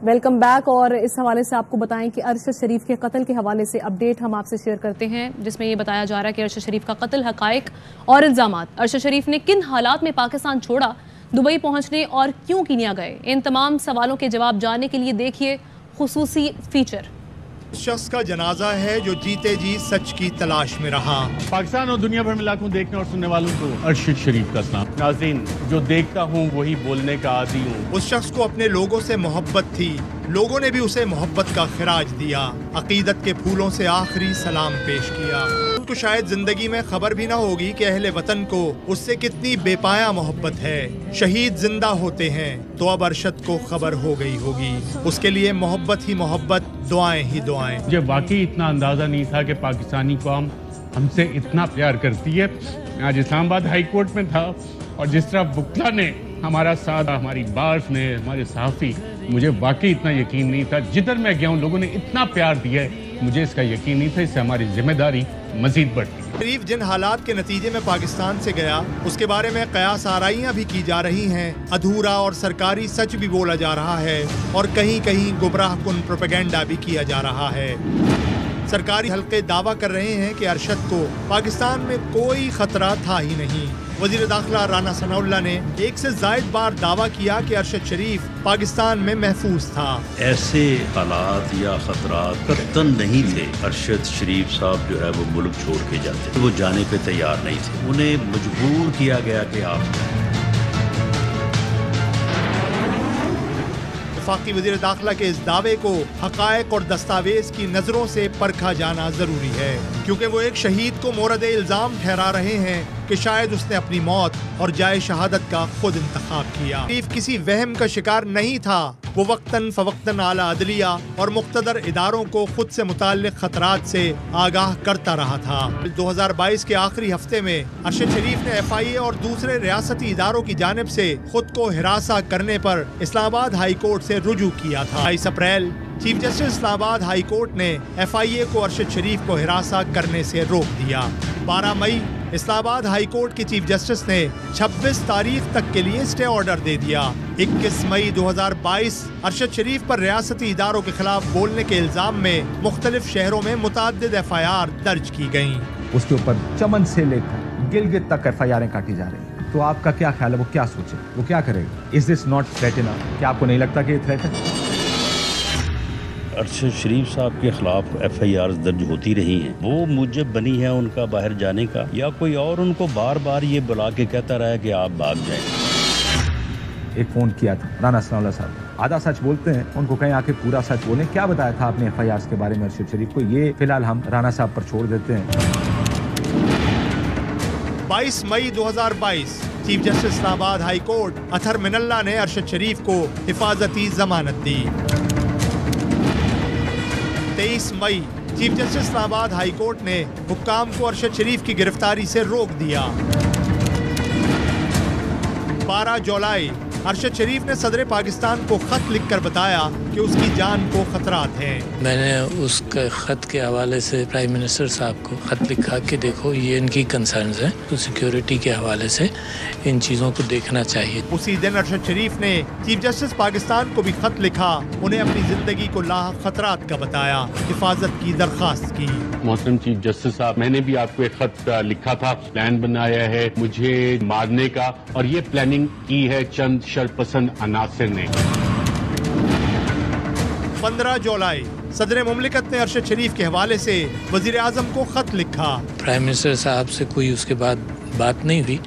Welcome back. اور اس حوالے سے آپ کو بتائیں کہ ارشد شریف کے قتل کے حوالے سے اپڈیٹ ہم آپ سے شیئر کرتے ہیں، جس میں یہ بتایا جا رہا ہے کہ ارشد شریف کا قتل، حقائق اور الزامات. ارشد شریف نے کن حالات میں پاکستان چھوڑا، دبئی پہنچنے اور کیوں کینیا گئے، ان تمام سوالوں کے جواب جاننے کے لیے دیکھیے خصوصی فیچر. شخص کا جنازہ ہے جو جیتے جی سچ کی تلاش میں رہا. پاکستان اور دنیا بھر میں لاکھوں دیکھنے اور سننے والوں کو ارشد شریف کا سلام. ناظرین، جو دیکھتا ہوں وہی بولنے کا عادی ہوں. اس شخص کو اپنے لوگوں سے محبت تھی، لوگوں نے بھی اسے محبت کا خراج دیا، عقیدت کے پھولوں سے آخری سلام پیش کیا. ان کو شاید زندگی میں خبر بھی نہ ہوگی کہ اہل وطن کو اس سے کتنی بے پایا محبت ہے. شہید زندہ ہوتے ہیں تو اب ارشد کو خبر ہو گئی ہوگی. اس کے لیے محبت ہی محبت، دعائیں ہی دعائیں. مجھے واقعی اتنا اندازہ نہیں تھا کہ پاکستانی قوم ہم سے اتنا پیار کرتی ہے. میں آج اسلام آباد ہائی کورٹ میں تھا اور جس طرح وکلا نے ہمارا ساتھ، ہماری بارس نے، ہمارے صحافی، مجھے واقعی اتنا یقین نہیں تھا. جدھر میں گیا ہوں لوگوں نے اتنا پیار دیا ہے، مجھے اس کا یقین نہیں تھا. اس سے ہماری ذمہ داری مزید بڑھتی ہے. شریف جن حالات کے نتیجے میں پاکستان سے گیا، اس کے بارے میں قیاس آرائیاں بھی کی جا رہی ہیں. ادھورا اور سرکاری سچ بھی بولا جا رہا ہے اور کہیں کہیں گمراہ کن پروپیگنڈا بھی کیا جا رہا ہے. سرکاری حلقے دعویٰ کر رہے ہیں کہ ارشد کو پاکستان میں کوئی خطرہ تھا ہی نہیں. وزیر داخلہ رانا ثناء اللہ نے ایک سے زائد بار دعویٰ کیا کہ ارشد شریف پاکستان میں محفوظ تھا. ایسے حالات یا خطرات قطعاً نہیں تھے. ارشد شریف صاحب جو ہے وہ ملک چھوڑ کے جاتے، وہ جانے پہ تیار نہیں تھے. انہیں مجبور کیا گیا کہ آپ وفاقی وزیر داخلہ کے اس دعوے کو حقائق اور دستاویز کی نظروں سے پرکھا جانا ضروری ہے، کیونکہ وہ ایک شہید کو مورد الزام ٹھہرا رہے ہیں کہ شاید اس نے اپنی موت اور جائے شہادت کا خود انتخاب کیا. شریف کسی وہم کا شکار نہیں تھا. وہ وقتاً فوقتاً اعلیٰ عدلیہ اور مقتدر اداروں کو خود سے متعلق خطرات سے آگاہ کرتا رہا تھا. 2022 کے آخری ہفتے میں ارشد شریف نے FIA اور دوسرے ریاستی اداروں کی جانب سے خود کو ہراساں کرنے پر اسلام آباد ہائی کورٹ سے رجوع کیا تھا. 22 اپریل چیف جسٹس اسلام آباد ہائی کورٹ نے FIA کو ارشد شریف کو ہراساں کرنے سے روک دیا. 12 مئی اسلام آباد ہائی کورٹ کے چیف جسٹس نے 26 تاریخ تک کے لیے اسٹے آرڈر دے دیا. 21 مئی 2022 ارشد شریف پر ریاستی اداروں کے خلاف بولنے کے الزام میں مختلف شہروں میں متعدد FIR درج کی گئیں. اس کے اوپر چمن سے لے کر گلگت تک FIR کاٹی جا رہی ہیں. تو آپ کا کیا خیال ہے، وہ کیا سوچے، وہ کیا کرے گا؟ از دس ناٹ تھریٹ انف؟ کیا آپ کو نہیں لگتا کہ یہ تھریٹ ہے؟ ارشد شریف صاحب کے خلاف FIR درج ہوتی رہی ہیں. وہ موجب بنی ہے ان کا باہر جانے کا، یا کوئی اور ان کو بار بار یہ بلا کے کہتا رہا ہے کہ آپ بھاگ جائیں. ایک فون کیا تھا رانا ثناء اللہ صاحب، آدھا سچ بولتے ہیں، ان کو کہیں آ کے پورا سچ بولیں. کیا بتایا تھا آپ نے FIR کے بارے میں ارشد شریف کو؟ یہ فی الحال ہم رانا صاحب پر چھوڑ دیتے ہیں. 22 مئی 2022 چیف جسٹس اسلام آباد ہائی کورٹ اطہر من اللہ نے ارشد شریف کو حفاظتی ضمانت دی. 23 مئی چیف جسٹس اسلام آباد ہائی کورٹ نے حکام کو ارشد شریف کی گرفتاری سے روک دیا. 12 جولائی ارشد شریف نے صدر پاکستان کو خط لکھ کر بتایا کہ اس کی جان کو خطرات ہیں. میں نے اس کے خط کے حوالے سے پرائم منسٹر صاحب کو خط لکھا کہ دیکھو یہ ان کی کنسرنز ہیں، تو سیکیورٹی کے حوالے سے ان چیزوں کو دیکھنا چاہیے. اسی دن ارشد شریف نے چیف جسٹس پاکستان کو بھی خط لکھا، انہیں اپنی زندگی کو لاحق خطرات کا بتایا، حفاظت کی درخواست کی. محترم چیف جسٹس صاحب، میں نے بھی آپ کو ایک خط لکھا تھا، پلان بنایا ہے مجھے مارنے کا، اور یہ پلاننگ کی ہے چند شرپسند عناصر نے. 15 جولائی صدر مملکت نے ارشد شریف کے حوالے سے وزیر اعظم کو خط لکھا. پرائم منسٹر صاحب سے کوئی اس کے بعد بات نہیں ہوئی،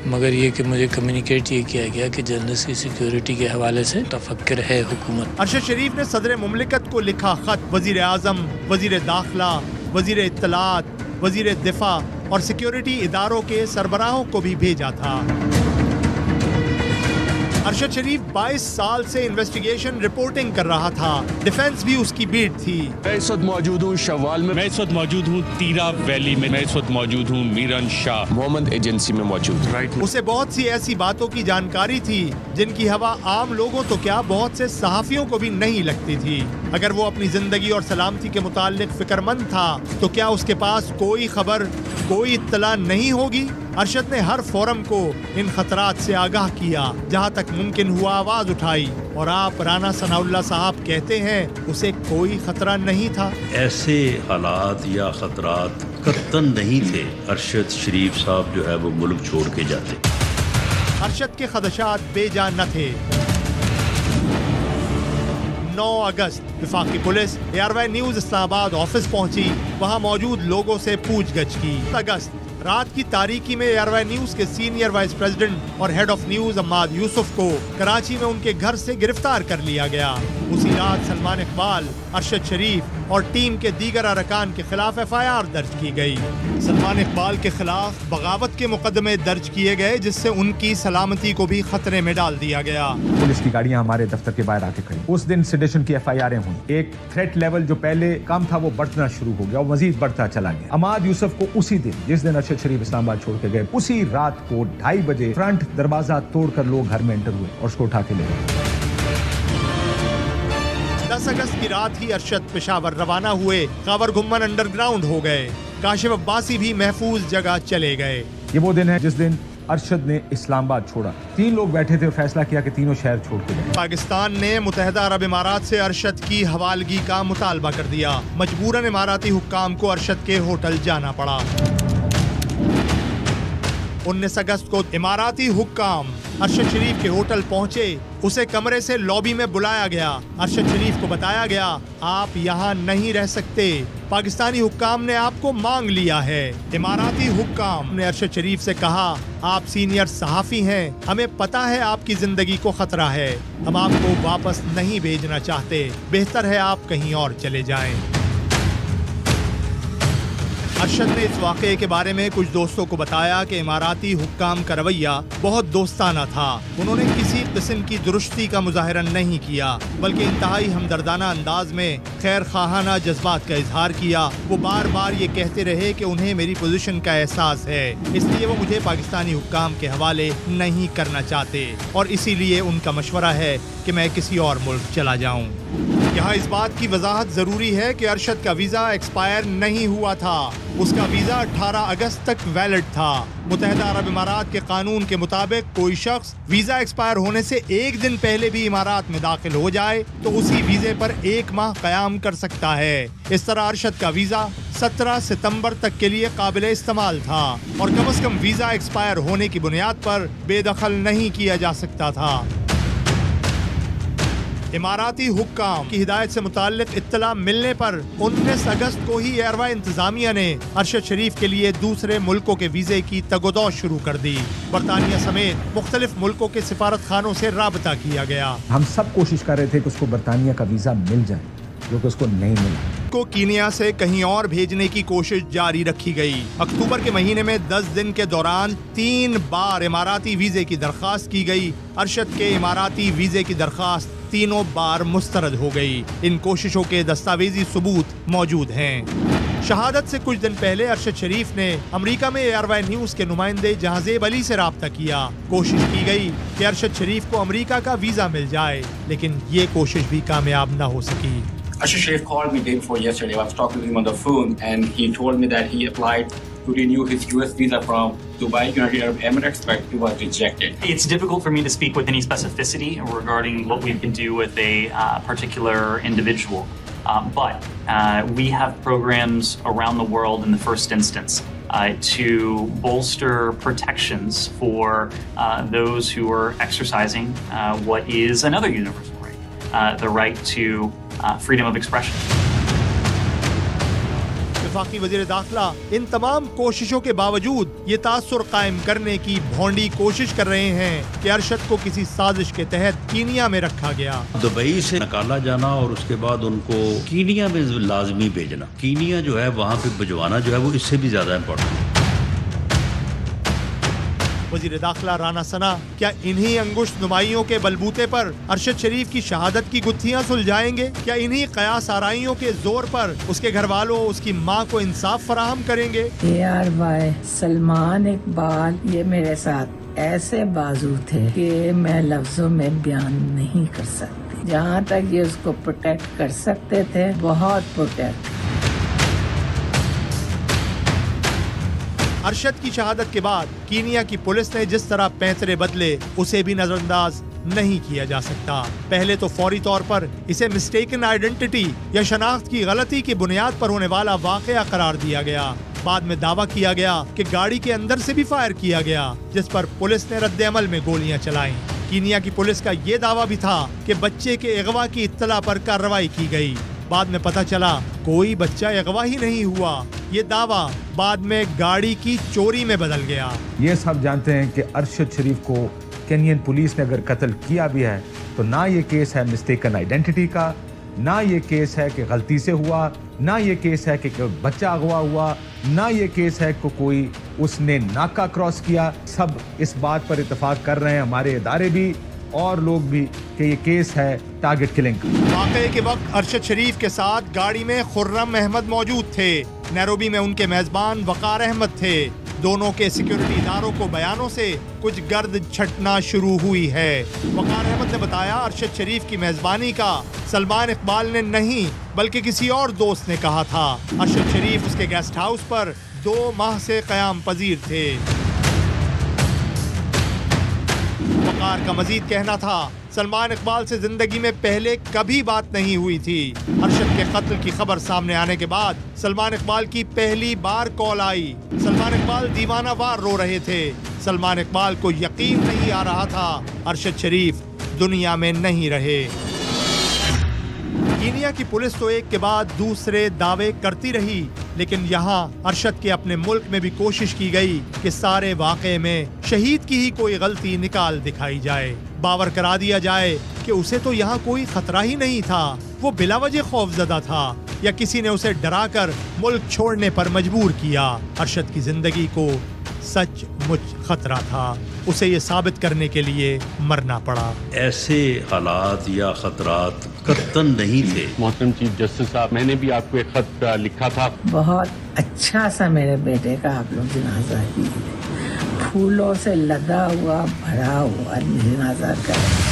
مگر یہ کہ مجھے کمیونیکیٹ یہ کیا گیا کہ جرنلسٹ کی سیکیورٹی کے حوالے سے تفکر ہے حکومت. ارشد شریف نے صدر مملکت کو لکھا خط وزیر اعظم، وزیر داخلہ، وزیر اطلاعات، وزیر دفاع اور سیکیورٹی اداروں کے سربراہوں کو بھی بھیجا تھا. ارشد شریف 22 سال سے انویسٹیگیشن رپورٹنگ کر رہا تھا، ڈیفنس بھی اس کی بیٹ تھی. میں اس وقت موجود ہوں شوال میں، میں اس وقت موجود ہوں تیرا ویلی میں، میں اس وقت موجود ہوں میران شاہ محمد ایجنسی میں موجود. اسے بہت سی ایسی باتوں کی جانکاری تھی جن کی ہوا عام لوگوں تو کیا بہت سے صحافیوں کو بھی نہیں لگتی تھی. اگر وہ اپنی زندگی اور سلامتی کے متعلق فکر مند تھا تو کیا اس کے پاس کوئی خبر، کوئی اطلاع نہیں ہوگی؟ ارشد نے ہر فورم کو ان خطرات سے آگاہ کیا، جہاں تک ممکن ہوا آواز اٹھائی، اور آپ رانا ثناء اللہ صاحب کہتے ہیں اسے کوئی خطرہ نہیں تھا۔ ایسے حالات یا خطرات قطعاً نہیں تھے ارشد شریف صاحب جو ہے وہ ملک چھوڑ کے جاتے۔ ارشد کے خدشات بے جان نہ تھے۔ 9 اگست وفاقی پولیس ARY نیوز اسلام آباد آفس پہنچی، وہاں موجود لوگوں سے پوچھ گچھ کی۔ اگست رات کی تاریکی میں ARY نیوز کے سینئر وائس پریزیڈنٹ اور ہیڈ آف نیوز عماد یوسف کو کراچی میں ان کے گھر سے گرفتار کر لیا گیا۔ اسی رات سلمان اقبال، ارشد شریف اور ٹیم کے دیگر ارکان کے خلاف FIR درج کی گئی۔ سلمان اقبال کے خلاف بغاوت کے مقدمے درج کیے گئے، جس سے ان کی سلامتی کو بھی خطرے میں ڈال دیا گیا۔ پولیس کی گاڑیاں ہمارے دفتر کے باہر آ کے کھڑی۔ اس دن سیڈیشن کی FIRیں ہوئی، ایک تھریٹ لیول جو پہلے کم تھا وہ بڑھنا شروع ہو گیا اور مزید بڑھتا چلا گیا۔ عماد یوسف کو اسی دن، جس دن ارشد شریف اسلام آباد چھوڑ کے گئے، اسی رات کو 2:30 بجے فرنٹ دروازہ توڑ کر لوگ گھر میں انٹر ہوئے اور اس کو اٹھا کے لے گئے۔ 10 اگست کی رات ہی ارشد پشاور روانہ ہوئے، خاور گھمن انڈر گراؤنڈ ہو گئے، کاشف عباسی بھی محفوظ جگہ چلے گئے۔ یہ وہ دن ہے جس دن ارشد نے اسلام آباد چھوڑا۔ 3 لوگ بیٹھے تھے اور فیصلہ کیا کہ تینوں شہر چھوڑ کے گئے۔ پاکستان نے متحدہ عرب امارات سے ارشد کی حوالگی کا مطالبہ کر دیا، مجبوراً اماراتی حکام کو ارشد کے ہوٹل جانا پڑا۔ 19 اگست کو اماراتی حکام ارشد شریف کے ہوٹل پہنچے، اسے کمرے سے لابی میں بلایا گیا۔ ارشد شریف کو بتایا گیا آپ یہاں نہیں رہ سکتے، پاکستانی حکام نے آپ کو مانگ لیا ہے۔ اماراتی حکام نے ارشد شریف سے کہا آپ سینئر صحافی ہیں، ہمیں پتہ ہے آپ کی زندگی کو خطرہ ہے، ہم آپ کو واپس نہیں بھیجنا چاہتے، بہتر ہے آپ کہیں اور چلے جائیں۔ ارشد نے اس واقعے کے بارے میں کچھ دوستوں کو بتایا کہ اماراتی حکام کا رویہ بہت دوستانہ تھا، انہوں نے کسی قسم کی درستی کا مظاہرہ نہیں کیا، بلکہ انتہائی ہمدردانہ انداز میں خیر خواہانہ جذبات کا اظہار کیا۔ وہ بار بار یہ کہتے رہے کہ انہیں میری پوزیشن کا احساس ہے، اس لیے وہ مجھے پاکستانی حکام کے حوالے نہیں کرنا چاہتے، اور اسی لیے ان کا مشورہ ہے کہ میں کسی اور ملک چلا جاؤں۔ یہاں اس بات کی وضاحت ضروری ہے کہ ارشد کا ویزا ایکسپائر نہیں ہوا تھا، اس کا ویزا 18 اگست تک ویلڈ تھا۔ متحدہ عرب امارات کے قانون کے مطابق کوئی شخص ویزا ایکسپائر ہونے سے 1 دن پہلے بھی امارات میں داخل ہو جائے تو اسی ویزے پر 1 ماہ قیام کر سکتا ہے۔ اس طرح ارشد کا ویزا 17 ستمبر تک کے لیے قابل استعمال تھا، اور کم از کم ویزا ایکسپائر ہونے کی بنیاد پر بے دخل نہیں کیا جا سکتا تھا۔ اماراتی حکام کی ہدایت سے متعلق اطلاع ملنے پر 19 اگست کو ہی ARY انتظامیہ نے ارشد شریف کے لیے دوسرے ملکوں کے ویزے کی تگ و دو شروع کر دی۔ برطانیہ سمیت مختلف ملکوں کے سفارت خانوں سے رابطہ کیا گیا۔ ہم سب کوشش کر رہے تھے کہ اس کو برطانیہ کا ویزا مل جائے، جو کہ اس کو نہیں ملا۔ کو کینیا سے کہیں اور بھیجنے کی کوشش جاری رکھی گئی۔ اکتوبر کے مہینے میں 10 دن کے دوران 3 بار اماراتی ویزے کی درخواست کی گئی۔ ارشد کے اماراتی ویزے کی درخواست تینوں بار مسترد ہو گئی۔ ان کوششوں کے دستاویزی ثبوت موجود ہیں۔ شہادت سے کچھ دن پہلے ارشد شریف نے امریکہ میں ARY نیوز کے نمائندے جہازیب علی سے رابطہ کیا۔ کوشش کی گئی کہ ارشد شریف کو امریکہ کا ویزا مل جائے، لیکن یہ کوشش بھی کامیاب نہ ہو سکی۔ Arshad Sharif called me day before yesterday. I was talking to him on the phone and he told me that he applied to renew his US visa from Dubai, United Arab Emirates, but it was rejected. It's difficult for me to speak with any specificity regarding what we can do with a particular individual. But we have programs around the world in the first instance to bolster protections for those who are exercising what is another universal right, the right to freedom of expression. وفاقی وزیر داخلہ ان تمام کوششوں کے باوجود یہ تاثر قائم کرنے کی بھونڈی کوشش کر رہے ہیں کہ ارشد کو کسی سازش کے تحت کینیا میں رکھا گیا۔ دبئی سے نکالا جانا اور اس کے بعد ان کو کینیا میں لازمی بھیجنا، کینیا جو ہے وہاں پہ بھجوانا جو ہے وہ اس سے بھی زیادہ امپورٹنٹ ہے۔ وزیر داخلہ رانا ثناء کیا انہی انگشت نمائیوں کے بلبوتے پر ارشد شریف کی شہادت کی گتھیاں سلجھائیں گے؟ کیا انہی قیاس آرائیوں کے زور پر اس کے گھر والوں اس کی ماں کو انصاف فراہم کریں گے؟ ARY سلمان اقبال یہ میرے ساتھ ایسے بازو تھے کہ میں لفظوں میں بیان نہیں کر سکتی۔ جہاں تک یہ اس کو پروٹیکٹ کر سکتے تھے، بہت پروٹیکٹ۔ ارشد کی شہادت کے بعد کینیا کی پولیس نے جس طرح پیسے بدلے اسے بھی نظر انداز نہیں کیا جا سکتا۔ پہلے تو فوری طور پر اسے مسٹیکن آئیڈینٹی یا شناخت کی غلطی کی بنیاد پر ہونے والا واقعہ قرار دیا گیا۔ بعد میں دعویٰ کیا گیا کہ گاڑی کے اندر سے بھی فائر کیا گیا، جس پر پولیس نے رد عمل میں گولیاں چلائیں۔ کینیا کی پولیس کا یہ دعویٰ بھی تھا کہ بچے کے اغوا کی اطلاع پر کارروائی کی گئی۔ بعد میں پتہ چلا کوئی بچہ اغوا ہی نہیں ہوا۔ یہ دعویٰ بعد میں گاڑی کی چوری میں بدل گیا۔ یہ سب جانتے ہیں کہ ارشد شریف کو کینین پولیس نے اگر قتل کیا بھی ہے تو نہ یہ کیس ہے مسٹیکن آئیڈینٹی کا، نہ یہ کیس ہے کہ غلطی سے ہوا، نہ یہ کیس ہے کہ بچہ اغوا ہوا، نہ یہ کیس ہے کہ کوئی اس نے ناکہ کراس کیا۔ سب اس بات پر اتفاق کر رہے ہیں، ہمارے ادارے بھی اور لوگ بھی، کہ یہ کیس ہے ٹارگٹ کلنگ کا۔ واقعے کے وقت ارشد شریف کے ساتھ گاڑی میں خرم احمد موجود تھے۔ نیروبی میں ان کے میزبان وقار احمد تھے۔ دونوں کے سیکیورٹی اداروں کو بیانوں سے کچھ گرد چھٹنا شروع ہوئی ہے۔ وقار احمد نے بتایا ارشد شریف کی میزبانی کا سلمان اقبال نے نہیں بلکہ کسی اور دوست نے کہا تھا۔ ارشد شریف اس کے گیسٹ ہاؤس پر 2 ماہ سے قیام پذیر تھے۔ وقار کا مزید کہنا تھا سلمان اقبال سے زندگی میں پہلے کبھی بات نہیں ہوئی تھی۔ ارشد کے قتل کی خبر سامنے آنے کے بعد سلمان اقبال کی پہلی بار کال آئی۔ سلمان اقبال دیوانہ وار رو رہے تھے۔ سلمان اقبال کو یقین نہیں آ رہا تھا ارشد شریف دنیا میں نہیں رہے۔ کینیا کی پولیس تو ایک کے بعد دوسرے دعوے کرتی رہی، لیکن یہاں ارشد کے اپنے ملک میں بھی کوشش کی گئی کہ سارے واقعے میں شہید کی ہی کوئی غلطی نکال دکھائی جائے، باور کرا دیا جائے کہ اسے تو یہاں کوئی خطرہ ہی نہیں تھا، وہ بلا وجہ خوف زدہ تھا یا کسی نے اسے ڈرا کر ملک چھوڑنے پر مجبور کیا۔ ارشد کی زندگی کو سچ مچ خطرہ تھا، اسے یہ ثابت کرنے کے لیے مرنا پڑا۔ ایسے حالات یا خطرات قطعاً نہیں تھے۔ محترم چیف جسٹس صاحب، میں نے بھی آپ کو ایک خط لکھا تھا۔ بہت اچھا سا میرے بیٹے کا آپ لوگ جنازہ کیے، پھولوں سے لدا ہوا بھرا ہوا جنازہ کریں۔